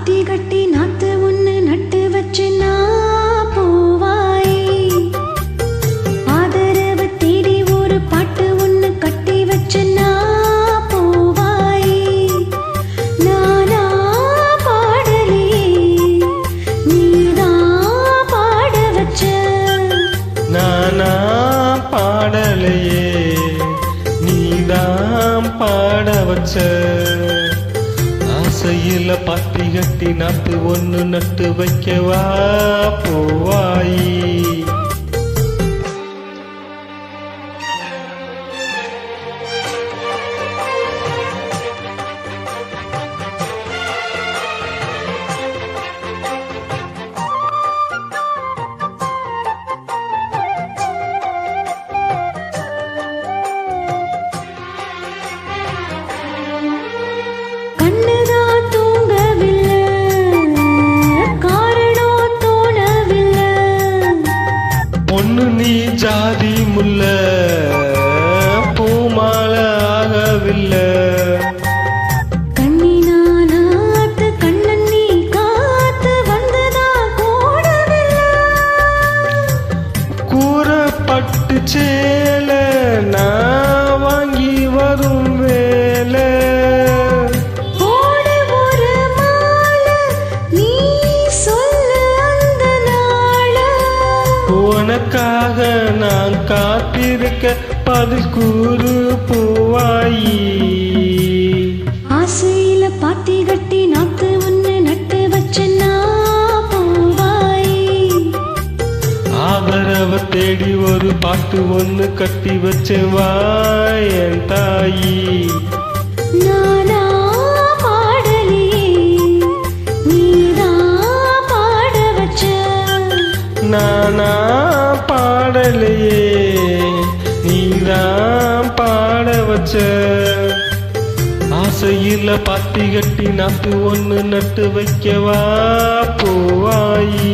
பாத்தி கட்டி நாத்து ஒண்ணு நட்டு வச்சு நான் பூவாய் ஆதரவு தேடி ஒரு பாட்டு ஒண்ணு கட்டி வச்சு நான் பூவாய் நானா பாடலையே நீதான் பாட வச்ச நானா பாடலையே நீதான் பாட வச்ச ஆசையில பாத்தி கட்டி நாத்து ஒண்ணு நட்டு வைக்கவா பூவாயி பொண்ணு நீ ஜாதி முல்ல பூமால ஆகவில்லை கண்ணினாத்து கண்ணன் நீ காத்து வந்ததா கூடவில்லை கூறப்பட்டு சேல நான் வாங்கி வரும் வேலை உனக்காக நான் காத்திருக்க பதில் கூறு பூவாயி ஆசையில பாத்தி கட்டி நாத்து ஒண்ணு நட்டு வச்ச நான் பூவாய் ஆதரவ தேடி ஒரு பாட்டு ஒண்ணு கட்டி வச்ச வாயன் தாயி நானா பாடலையே நீதான் பாட வச்ச நானா பாடலையே நீதான் பாட வச்ச ஆசையில பாத்தி கட்டி நாத்து ஒண்ணு நட்டு வைக்கவா பூவாயி